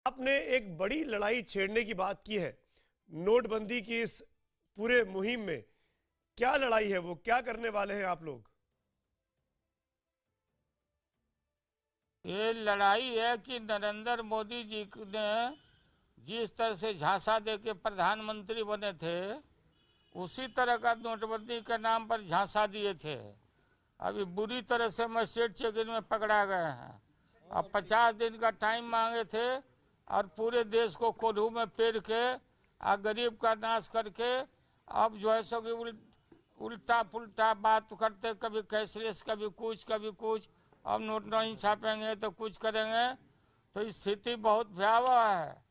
आपने एक बड़ी लड़ाई छेड़ने की बात की है नोटबंदी की इस पूरे मुहिम में। क्या लड़ाई है वो, क्या करने वाले हैं आप लोग? ये लड़ाई है कि नरेंद्र मोदी जी ने जिस तरह से झांसा दे के प्रधानमंत्री बने थे, उसी तरह का नोटबंदी के नाम पर झांसा दिए थे। अभी बुरी तरह से मजिस्ट्रेट चेकिंग में पकड़ा गए हैं। अब 50 दिन का टाइम मांगे थे और पूरे देश को कोल्हू में पेर के और गरीब का नाश करके अब जो है सो कि उल्टा पुल्टा बात करते, कभी कैशलेस, कभी कुछ। अब नोट नहीं छापेंगे तो कुछ करेंगे। तो स्थिति बहुत भयावह है।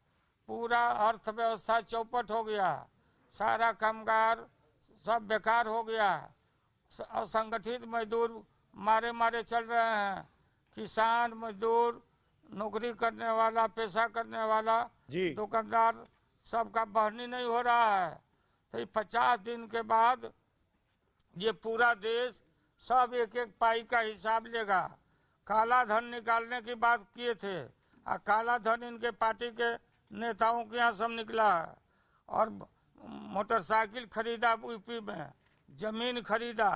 पूरा अर्थव्यवस्था चौपट हो गया, सारा कामगार सब बेकार हो गया, असंगठित मजदूर मारे मारे चल रहे हैं, किसान मजदूर, नौकरी करने वाला, पेशा करने वाला, दुकानदार, सबका बहनी नहीं हो रहा है। तो 50 दिन के बाद ये पूरा देश सब एक एक पाई का हिसाब लेगा। काला धन निकालने की बात किए थे और काला धन इनके पार्टी के नेताओं के यहाँ सब निकला है। और मोटरसाइकिल खरीदा यूपी में, जमीन खरीदा,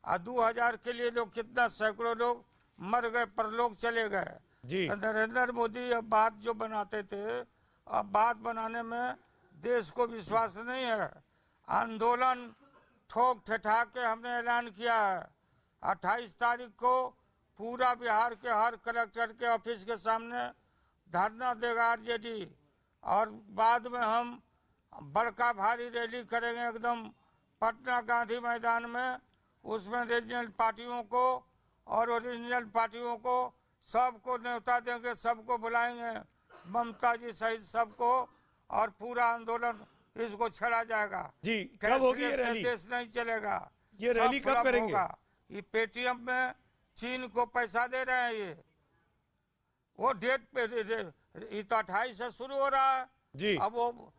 और 2000 के लिए लोग कितना सैकड़ों लोग मर गए, परलोक चले गए। नरेंद्र मोदी अब बात जो बनाते थे, अब बात बनाने में देश को विश्वास नहीं है। आंदोलन ठोक ठठा के हमने ऐलान किया है। 28 तारीख को पूरा बिहार के हर कलेक्टर के ऑफिस के सामने धरना देगा आरजेडी, और बाद में हम बड़का भारी रैली करेंगे एकदम पटना गांधी मैदान में। उसमें रीजनल पार्टियों को और ओरिजिनल पार्टियों को सबको न्योता देंगे, सबको बुलाएंगे, ममता जी सहित सबको, और पूरा आंदोलन इसको छेड़ा जाएगा। जी, कब होगी ये रैली? देश नहीं चलेगा। ये रैली कब करेंगे? ये पेटीएम में चीन को पैसा दे रहे हैं। ये वो डेट पे ये तो 28 से शुरू हो रहा है जी। अब वो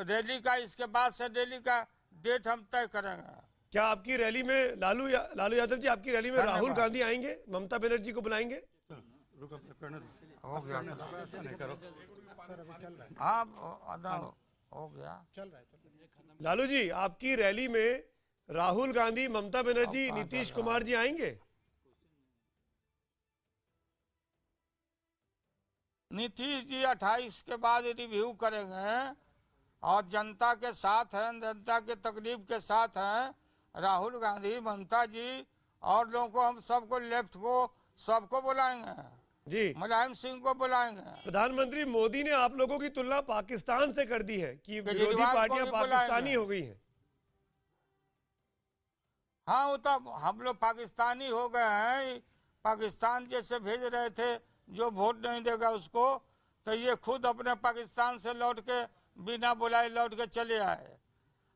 रैली का, इसके बाद से रैली का डेट हम तय करेंगे। क्या आपकी रैली में लालू यादव जी, आपकी रैली में राहुल गांधी आएंगे, ममता बनर्जी को बुलाएंगे? हो गया, हाँ हो गया, चल रहा है। लालू जी, आपकी रैली में राहुल गांधी, ममता बनर्जी, नीतीश कुमार जी आएंगे? नीतीश जी 28 के बाद रिव्यू करेंगे और जनता के साथ हैं, जनता के तकलीफ के साथ हैं। राहुल गांधी, ममता जी और लोगों को, हम सबको, लेफ्ट को सबको बुलाएंगे जी। मुलायम सिंह को बुलाएंगे। प्रधानमंत्री मोदी ने आप लोगों की तुलना पाकिस्तान से कर दी है कि विरोधी पार्टियां पाकिस्तानी हो गई हैं। हाँ, वो तो हम लोग पाकिस्तानी हो गए हैं। पाकिस्तान जैसे भेज रहे थे जो वोट नहीं देगा उसको, तो ये खुद अपने पाकिस्तान से लौट के बिना बुलाए लौट के चले आए।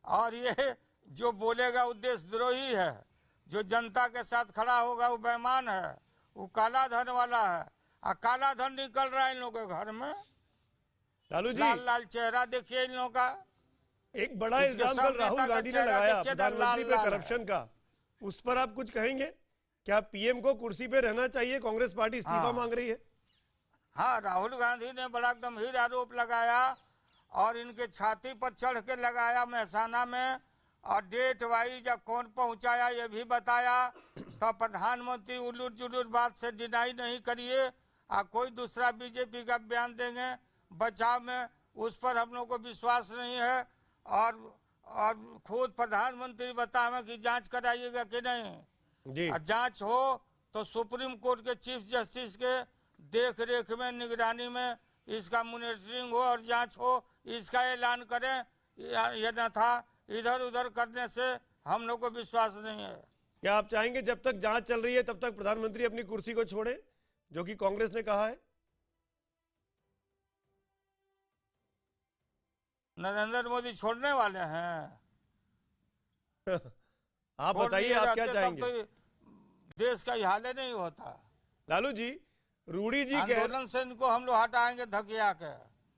और ये जो बोलेगा वो देशद्रोही है, जो जनता के साथ खड़ा होगा वो बेईमान है, वो काला धन वाला है। और काला धन निकल रहा है इन लोगों के घर में। लालू जी, लाल लाल चेहरा देखिए इन लोगों का। एक बड़ा इल्जाम कल राहुल गांधी ने लगाया प्रधानमंत्री पे करप्शन का, उस पर आप कुछ कहेंगे? क्या पीएम को कुर्सी पे रहना चाहिए? कांग्रेस पार्टी इस्तीफा मांग रही है। हाँ, राहुल गांधी ने बड़ा गंभीर आरोप लगाया और इनके छाती पर चढ़ के लगाया महसाना में, और डेट वाइज कौन पहुंचाया ये भी बताया। तो प्रधानमंत्री उल्लू जुलूर बात से डिनाई नहीं करिए, और कोई दूसरा बीजेपी का बयान देंगे बचाव में, उस पर हम लोग को विश्वास नहीं है। और खुद प्रधानमंत्री बतावे कि जांच कराइएगा कि नहीं। जांच हो तो सुप्रीम कोर्ट के चीफ जस्टिस के देख रेख में, निगरानी में इसका मॉनिटरिंग हो और जांच हो, इसका ऐलान करें। ये न था इधर उधर करने से हम लोग को विश्वास नहीं है। क्या आप चाहेंगे जब तक जांच चल रही है तब तक प्रधानमंत्री अपनी कुर्सी को छोड़े, जो कि कांग्रेस ने कहा है? नरेंद्र मोदी छोड़ने वाले हैं। आप बताइए, आप क्या चाहेंगे? तो देश का हाल नहीं होता। लालू जी, रूडी जी आंदोलन से इनको हम लोग हटाएंगे धकिया के।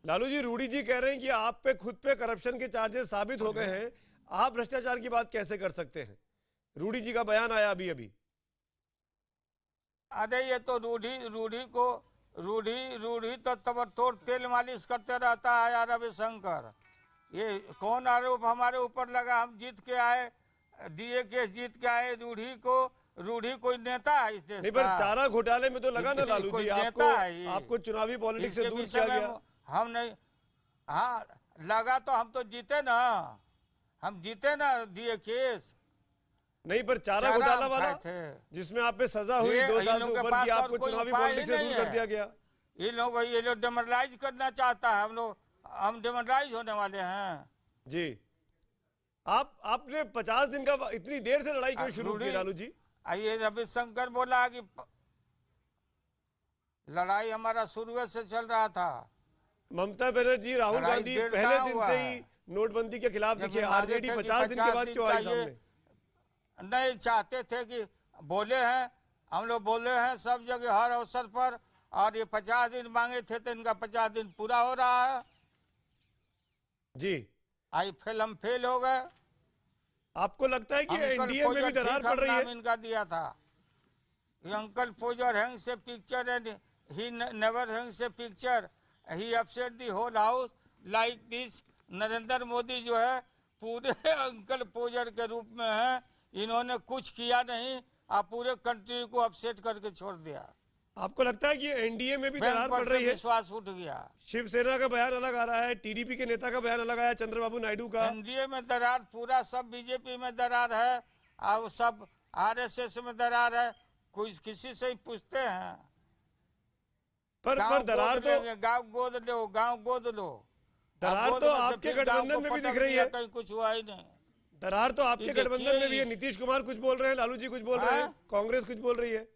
लालू जी, रूडी जी कह रहे हैं कि आप पे खुद पे करप्शन के चार्जेस साबित हो गए हैं, आप भ्रष्टाचार की बात कैसे कर सकते हैं? रूडी जी का बयान आया अभी अभी। अरे ये तो रूढ़ी को रूढ़ी रूढ़ी तो तबरतोड़ तेल मालिश करते रहता है यार रविशंकर। ये कौन आरोप हमारे ऊपर लगा? हम जीत के आए, डीए केस जीत के आए। रूढ़ी कोई नेता है इस देश नहीं, का? पर चारा घोटाले में तो लगा ना लालू कोई जी, नेता है ये? आपको चुनावी पॉलिटिक्स से इसके दूर विषय किया में गया। हम नहीं, हाँ लगा तो हम तो जीते ना, हम जीते ना डीए केस। नहीं, पर चारा घोटाला वाला जिसमें आप पे सजा हुई 2 साल से ऊपर की, आपको चुनावी पॉलिटिक्स से दूर कर दिया गया। ये लोग डेमोरलाइज करना चाहता है। हम डेमोरलाइज होने वाले हैं जी। आपने 50 दिन का इतनी देर से लड़ाई क्यों शुरू की लालू जी? ये रविशंकर बोला कि लड़ाई हमारा शुरू से चल रहा था। ममता बनर्जी, राहुल गांधी पहले दिन से ही नोटबंदी के खिलाफ दिखे। आरजेडी 50 दिन के बाद क्यों आई सामने? नहीं चाहते थे कि बोले हैं, हम लोग बोले हैं सब जगह हर अवसर पर, और ये 50 दिन मांगे थे तो इनका 50 दिन पूरा हो रहा है जी। आई फिल्म फेल हो गए। आपको लगता है कि एनडीए में भी दरार पड़ रही है? इनका दिया था ये अंकल पोजर हैंग से picture and he never hang से picture he upset the whole house like this. Narendra Modi जो है पूरे अंकल पोजर के रूप में है। इन्होंने कुछ किया नहीं, आप पूरे कंट्री को अपसेट करके छोड़ दिया। आपको लगता है कि एनडीए में भी दरार पड़ रही है? विश्वास उठ गया। शिवसेना का बयान अलग आ रहा है, टीडीपी के नेता का बयान अलग आया, चंद्रबाबू नायडू का। एनडीए में दरार पूरा, सब बीजेपी में दरार है और सब आरएसएस में दरार है। कोई किसी से ही पूछते हैं? पर दरार तो गाँव गोद लो। दरार तो आपके गठबंधन में भी दिख रही है। कहीं कुछ हुआ ही नहीं। दरार तो आपके गठबंधन में भी है। नीतीश कुमार कुछ बोल रहे हैं, लालू जी कुछ बोल रहे हैं, कांग्रेस कुछ बोल रही है।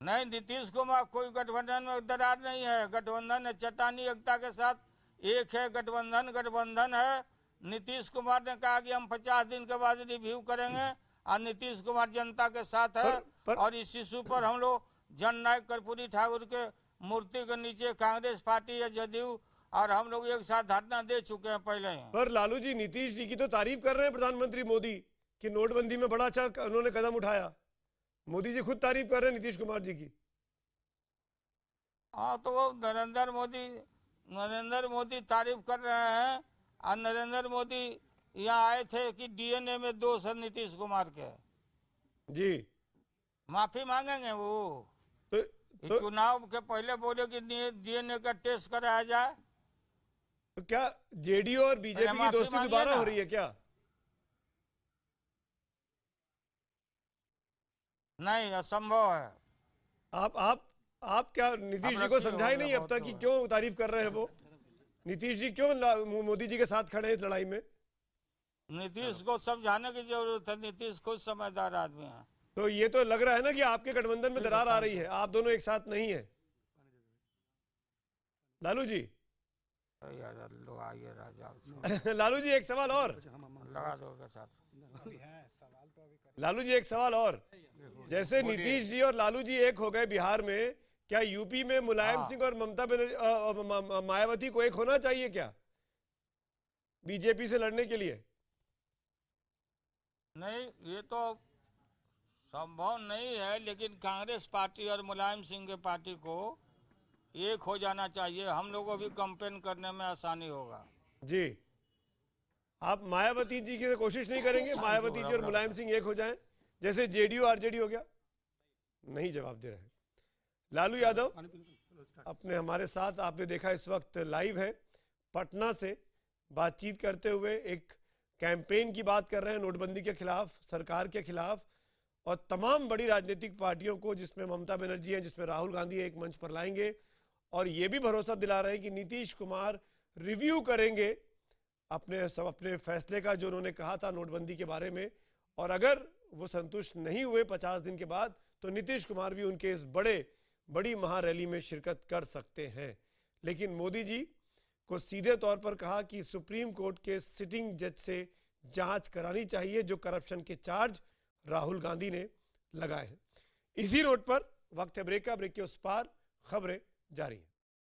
नहीं, नीतीश कुमार कोई गठबंधन में दरार नहीं है। गठबंधन है चट्टानी एकता के साथ एक है। गठबंधन है। नीतीश कुमार ने कहा कि हम 50 दिन के बाद रिव्यू करेंगे, और नीतीश कुमार जनता के साथ है। और इस इशू पर हम लोग जननायक कर्पूरी ठाकुर के मूर्ति के नीचे कांग्रेस पार्टी या जदयू और हम लोग एक साथ धरना दे चुके हैं पहले ही। पर लालू जी, नीतीश जी की तो तारीफ कर रहे हैं प्रधानमंत्री मोदी कि नोटबंदी में बड़ा अच्छा उन्होंने कदम उठाया। मोदी जी खुद तारीफ कर रहे हैं नीतीश कुमार जी की। हाँ, तो वो नरेंद्र मोदी तारीफ कर रहे हैं। और नरेंद्र मोदी यहाँ आए थे कि डीएनए में दोष है नीतीश कुमार के जी। माफी मांगेंगे वो। तो चुनाव के पहले बोले कि डीएनए का टेस्ट कराया जाए। तो क्या जेडीयू और बीजेपी की दोस्ती दोबारा हो रही है क्या? नहीं, असंभव है। आप क्या नीतीश जी को समझाए नहीं अब तक कि क्यों तारीफ कर रहे हैं वो? नीतीश जी क्यों मोदी जी के साथ खड़े हैं इस लड़ाई में? नीतीश को समझाने की जरूरत है। नीतीश खुद समझदार आदमी है। तो ये तो लग रहा है ना कि आपके गठबंधन में दरार आ रही है, आप दोनों एक साथ नहीं है लालू जी। लालू जी एक सवाल और लगा दो के साथ। लालू जी एक सवाल और, जैसे नीतीश जी और लालू जी एक हो गए बिहार में, क्या यूपी में मुलायम सिंह और ममता बनर्जी मायावती को एक होना चाहिए क्या बीजेपी से लड़ने के लिए? नहीं, ये तो संभव नहीं है, लेकिन कांग्रेस पार्टी और मुलायम सिंह के पार्टी को एक हो जाना चाहिए। हम लोगों को भी कंपेन करने में आसानी होगा जी। आप मायावती जी की कोशिश नहीं करेंगे मायावती जी और मुलायम सिंह एक हो जाएं, जैसे जेडीयू आरजेडी हो गया? नहीं जवाब दे रहे हैं। लालू यादव अपने हमारे साथ, आपने देखा इस वक्त लाइव है, पटना से बातचीत करते हुए एक कैंपेन की बात कर रहे हैं नोटबंदी के खिलाफ, सरकार के खिलाफ, और तमाम बड़ी राजनीतिक पार्टियों को, जिसमें ममता बनर्जी है, जिसमें राहुल गांधी है, एक मंच पर लाएंगे और ये भी भरोसा दिला रहे हैं कि नीतीश कुमार रिव्यू करेंगे अपने फैसले का जो उन्होंने कहा था नोटबंदी के बारे में, और अगर वो संतुष्ट नहीं हुए 50 दिन के बाद तो नीतीश कुमार भी उनके इस बड़ी महारैली में शिरकत कर सकते हैं। लेकिन मोदी जी को सीधे तौर पर कहा कि सुप्रीम कोर्ट के सिटिंग जज से जांच करानी चाहिए जो करप्शन के चार्ज राहुल गांधी ने लगाए हैं। इसी नोट पर वक्त है ब्रेक का। ब्रेक के उस पार खबरें जारी हैं।